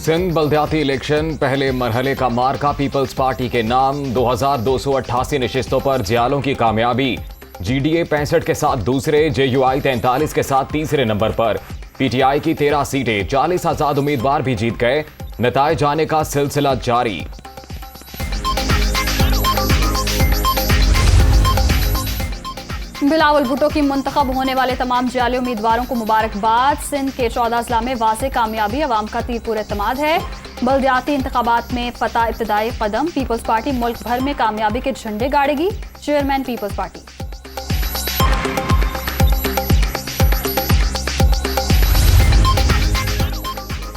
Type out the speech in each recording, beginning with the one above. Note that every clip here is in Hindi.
सिंध बल्दियाती इलेक्शन पहले मरहले का मार्का पीपल्स पार्टी के नाम 2288 नशिस्तों पर जियालों की कामयाबी। जीडीए 65 के साथ दूसरे, जेयूआई 43 के साथ तीसरे नंबर पर। पीटीआई की 13 सीटें, 40 आजाद उम्मीदवार भी जीत गए। नताए जाने का सिलसिला जारी। बिलावल भुट्टो की मुंतखब होने वाले तमाम जियाली उम्मीदवारों को मुबारकबाद। सिंध के 14 अजला में वाज़ेह कामयाबी, अवाम का तीरपुर एतमाद है। बल्दियाती इंतखाबात में फतह इब्तदाई कदम। पीपल्स पार्टी मुल्क भर में कामयाबी के झंडे गाड़ेगी। Chairman People's Party.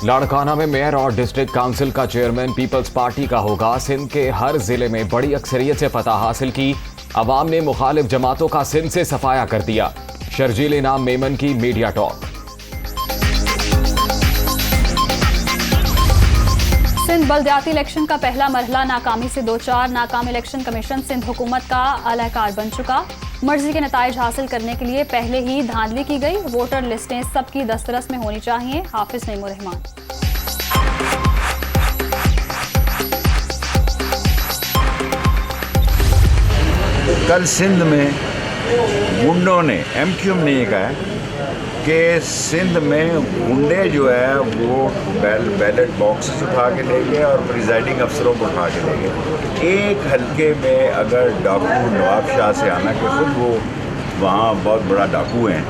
लाड़काना में मेयर और डिस्ट्रिक्ट काउंसिल का चेयरमैन पीपल्स पार्टी का होगा। सिंध के हर जिले में बड़ी अक्सरियत से फतह हासिल की। अवाम ने मुखालिफ जमातों का सिंध से सफाया कर दिया। शर्जील इनाम मेमन की मीडिया टॉक। सिंध बल्दियाती इलेक्शन का पहला मरहला नाकामी से दो चार। नाकाम इलेक्शन कमीशन सिंध हुकूमत का अलहकार बन चुका। मर्जी के नताइज हासिल करने के लिए पहले ही धांधली की गई। वोटर लिस्टें सबकी दस्तरस में होनी चाहिए। हाफिज नईमुर रहमान। कल सिंध में गुंडों ने, एमक्यूएम ने ये कहा कि सिंध में गुंडे जो है वो बैलेट बॉक्सेस उठा के ले गए और प्रिजाइडिंग अफसरों को उठा के ले गए। एक हलके में अगर डाकू नवाब शाह से आना कि खुद वो वहाँ बहुत बड़ा डाकू हैं,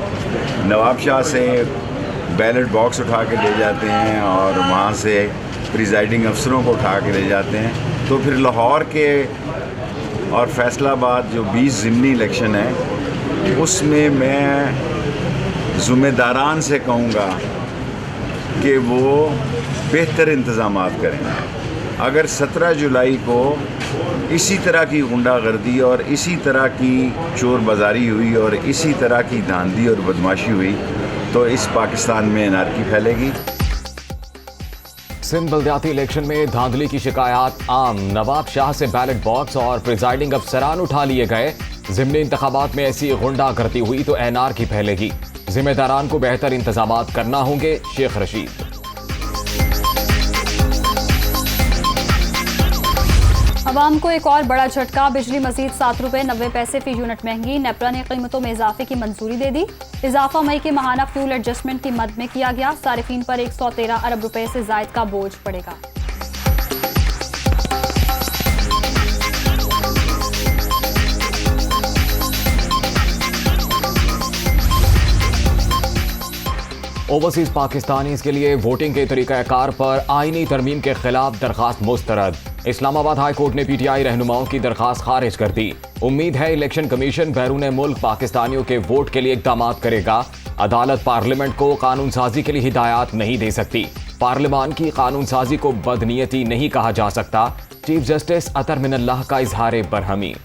नवाब शाह से बैलेट बॉक्स उठा के ले जाते हैं और वहाँ से प्रिजाइडिंग अफसरों को उठा के ले जाते हैं, तो फिर लाहौर के और फैसलाबाद जो 20 ज़िमनी इलेक्शन है उसमें मैं ज़िम्मेदारान से कहूँगा कि वो बेहतर इंतज़ामात करें। अगर 17 जुलाई को इसी तरह की गुंडागर्दी और इसी तरह की चोर बाजारी हुई और इसी तरह की धांधली और बदमाशी हुई तो इस पाकिस्तान में एनार्की फैलेगी। सिंध बल्दियाती इलेक्शन में धांधली की शिकायत आम। नवाब शाह से बैलेट बॉक्स और प्रिजाइडिंग अफसरान उठा लिए गए। ज़िमनी इंतखाबात में ऐसी गुंडागर्दी हुई तो एनआरकी फैलेगी। जिम्मेदारान को बेहतर इंतजामात करना होंगे। शेख रशीद। अवाम को एक और बड़ा झटका। बिजली मजीद 7 रुपए 90 पैसे फी यूनिट महंगी। नेपरा ने कीमतों में इजाफे की मंजूरी दे दी। इजाफा मई के माहाना फ्यूल एडजस्टमेंट की मद में किया गया। सारिफीन पर 113 अरब रुपए से जायद का बोझ पड़ेगा। ओवरसीज पाकिस्तानीज के लिए वोटिंग के तरीक़ाकार पर आईनी तरमीम के खिलाफ दरखास्त मुस्तरद। इस्लामाबाद हाई कोर्ट ने पीटीआई रहनुमाओं की दरखास्त खारिज कर दी। उम्मीद है इलेक्शन कमीशन बैरून मुल्क पाकिस्तानियों के वोट के लिए इक़दाम करेगा। अदालत पार्लियामेंट को कानून साजी के लिए हिदायत नहीं दे सकती। पार्लियामान की कानून साजी को बदनीयती नहीं कहा जा सकता। चीफ जस्टिस अतर मिनल्लाह का इजहार बरहमी।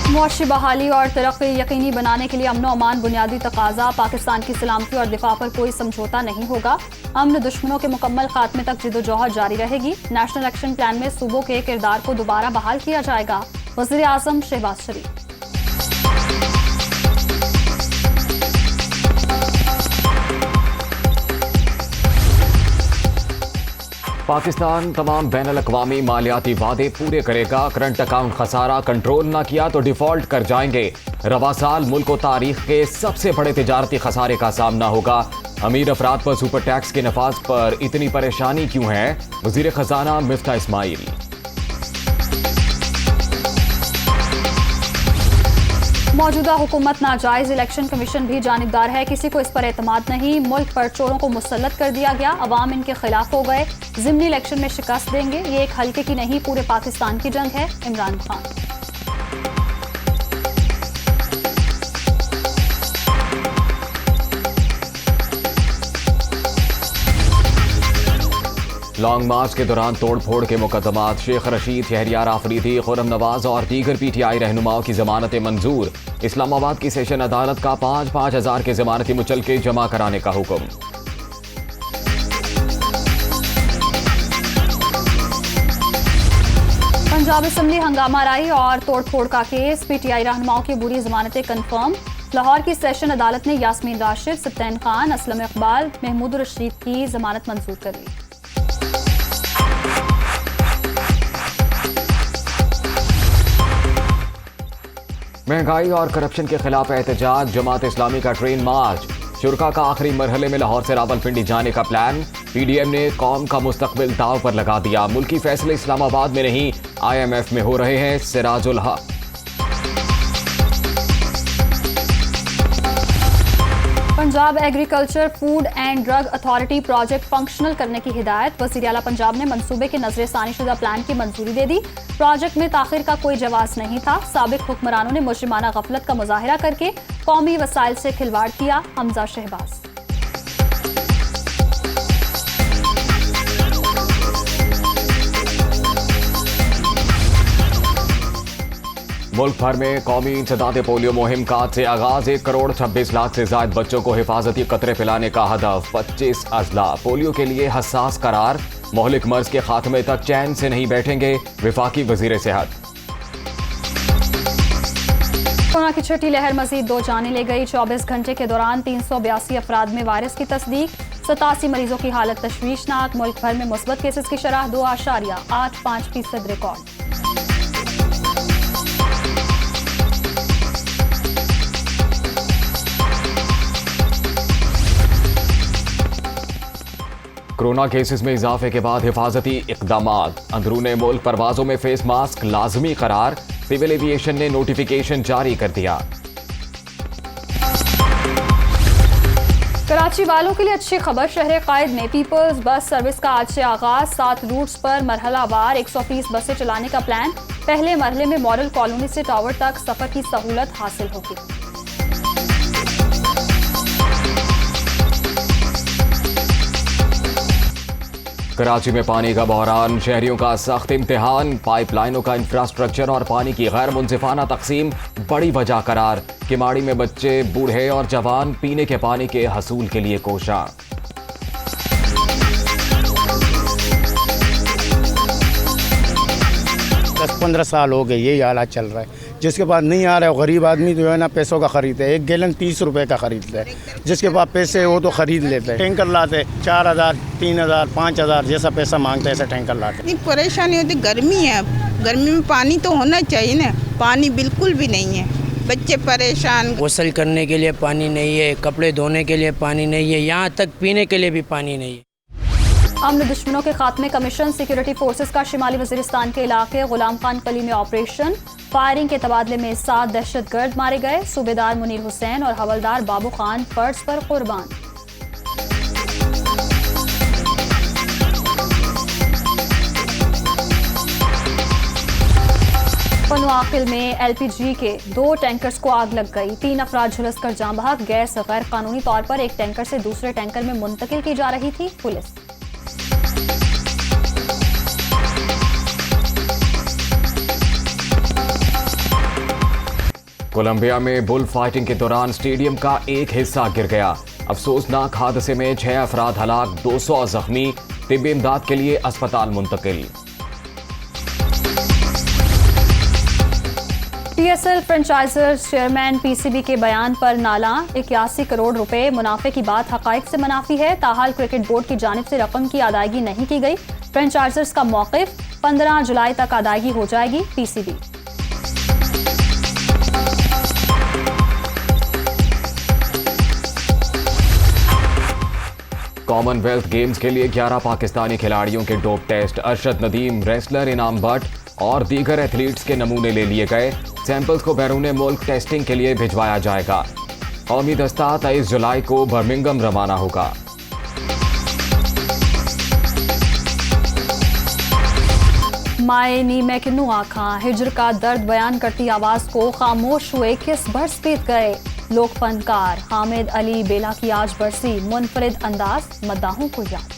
मुआशी बहाली और तरक्की यकीनी बनाने के लिए अमन अमान बुनियादी तकाजा। पाकिस्तान की सलामती और दिफा पर कोई समझौता नहीं होगा। अमन दुश्मनों के मुकम्मल खात्मे तक जिदोजहद जारी रहेगी। नेशनल एक्शन प्लान में सूबों के किरदार को दोबारा बहाल किया जाएगा। वज़ीर आज़म शहबाज शरीफ। पाकिस्तान तमाम बैनुल अक़वामी मालियाती वादे पूरे करेगा। करंट अकाउंट खसारा कंट्रोल ना किया तो डिफॉल्ट कर जाएंगे। रवा साल मुल्क को तारीख के सबसे बड़े तिजारती खसारे का सामना होगा। अमीर अफराद पर सुपर टैक्स के नफाज पर इतनी परेशानी क्यों है? वज़ीर खजाना मिफ्ता इस्माइल। मौजूदा हुकूमत नाजायज। इलेक्शन कमीशन भी जानिबदार है। किसी को इस पर एतमाद नहीं। मुल्क पर चोरों को मुसल्लत कर दिया गया। अवाम इनके खिलाफ हो गए। ज़िमनी इलेक्शन में शिकस्त देंगे। ये एक हल्के की नहीं पूरे पाकिस्तान की जंग है। इमरान खान। लॉन्ग मार्च के दौरान तोड़फोड़ के मुकदमात। शेख रशीद, शहरियार आफरीदी, खुर्रम नवाज और दीगर पीटीआई रहनुमाओं की जमानतें मंजूर। इस्लामाबाद की सेशन अदालत का 5-5 हजार के जमानती मुचलके जमा कराने का हुक्म। पंजाब असम्बली हंगामा राई और तोड़फोड़ का केस, पीटीआई रहनुमाओं की बुरी जमानतें कंफर्म। लाहौर की सेशन अदालत ने यास्मीन राशिद, सत्तैन खान, असलम इकबाल, महमूद रशीद की जमानत मंजूर कर ली। महंगाई और करप्शन के खिलाफ एहतजाज, जमात इस्लामी का ट्रेन मार्च। शुरा का आखिरी मरहले में लाहौर से रावलपिंडी जाने का प्लान। पीडीएम ने कौम का मुस्तकबिल दाव पर लगा दिया। मुल्की फैसले इस्लामाबाद में नहीं, IMF में हो रहे हैं। सिराजुल हक। Punjab agriculture food and drug authority project functional करने की हिदायत। वज़ीर आला पंजाब ने मंसूबे के नजरसानी शुदा प्लान की मंजूरी दे दी। प्रोजेक्ट में ताखिर का कोई जवाब नहीं था। साबिक हुक्मरानों ने मुजरिमाना गफलत का मुजाहिरा करके कौमी वसाइल से खिलवाड़ किया। हमजा शहबाज। मुल्क भर में कौमी इंसदाद पोलियो मुहिम का आज से आगाज। 1 करोड़ 26 लाख से ज्यादा बच्चों को हिफाजती कतरे पिलाने का हदफ। 25 अजला पोलियो के लिए हसास करार। मोहलिक मर्ज के खात्मे तक चैन से नहीं बैठेंगे, विफाकी वजीर सेहत। कोरोना की छठी लहर मजीद 2 जानें ले गई। 24 घंटे के दौरान 382 अफराद में वायरस की तस्दीक। 87 मरीजों की हालत तशवीशनाक। मुल्क भर में मुस्बत केसेस की शरह 2.85% रिकॉर्ड। कोरोना केसेस में इजाफे के बाद हिफाजती इकदामात। अंदरूने मुल्क परवाजों में फेस मास्क लाजमी करार। सिविल एविएशन ने नोटिफिकेशन जारी कर दिया। कराची वालों के लिए अच्छी खबर। शहर कायद में पीपल्स बस सर्विस का आज से आगाज। 7 रूट्स पर मरहलावार 130 बसें चलाने का प्लान। पहले मरहले में मॉडल कॉलोनी से टावर तक सफर की सहूलत हासिल होगी। कराची में पानी का बहरान, शहरियों का सख्त इम्तिहान। पाइपलाइनों का इंफ्रास्ट्रक्चर और पानी की गैर मुनसिफाना तकसीम बड़ी वजह करार। किमाड़ी में बच्चे, बूढ़े और जवान पीने के पानी के हसूल के लिए कोशा। 10-15 साल हो गए यही हालात चल रहा है। जिसके पास नहीं आ रहा है गरीब आदमी जो है ना पैसों का खरीदते है। 1 गैलन 30 रुपए का खरीदते है। जिसके पास पैसे वो तो खरीद लेते हैं। टैंकर लाते 4000, 3000, 5000 जैसा पैसा मांगते हैं ऐसा टैंकर लाते। इतनी परेशानी होती, गर्मी है। गर्मी में पानी तो होना चाहिए ना, पानी बिल्कुल भी नहीं है। बच्चे परेशान। गसल करने के लिए पानी नहीं है, कपड़े धोने के लिए पानी नहीं है, यहाँ तक पीने के लिए भी पानी नहीं है। अमन दुश्मनों के खात्मे कमीशन। सिक्योरिटी फोर्सेस का शिमाली वजीरिस्तान के इलाके गुलाम खान कली में ऑपरेशन। फायरिंग के तबादले में 7 दहशतगर्द मारे गए। सूबेदार मुनीर हुसैन और हवलदार बाबू खान फर्ज पर कुर्बान। पनुआकिल में LPG के 2 टैंकर्स को आग लग गई। 3 अफराद झुलसकर जाँ बहक। गैस गैर कानूनी तौर पर एक टैंकर से दूसरे टैंकर में मुंतकिल की जा रही थी। पुलिस। कोलंबिया में बुल फाइटिंग के दौरान स्टेडियम का एक हिस्सा गिर गया। अफसोसनाक हादसे में 6 अफराद हलाक, 200 जख्मी। तिब्बी इमदाद के लिए अस्पताल मुंतकिल। PSL फ्रेंचाइजर्स चेयरमैन PCB के बयान पर नाला। 81 करोड़ रुपए मुनाफे की बात हकाइक से मुनाफी है। ताहाल क्रिकेट बोर्ड की जानिब से रकम की अदायगी नहीं की गई। फ्रेंचाइजर्स का मौक़िफ़ 15 जुलाई तक अदायगी हो जाएगी। PCB। कॉमनवेल्थ गेम्स के लिए 11 पाकिस्तानी खिलाड़ियों के dope test. Arshad Nadeem, wrestler Inam Butt और दीगर एथलीट्स के नमूने ले लिए गए। सैंपल्स को बैरून मुल्क टेस्टिंग के लिए भिजवाया जाएगा। कौमी दस्ता 23 जुलाई को बर्मिंघम रवाना होगा। माए नी मैं किन्नू आखा। हिजर का दर्द बयान करती आवाज को खामोश हुए किस बरस बीत गए। लोक फनकार हामिद अली बेला की आज बरसी। मुनफरिद अंदाज मद्दाहों को याद।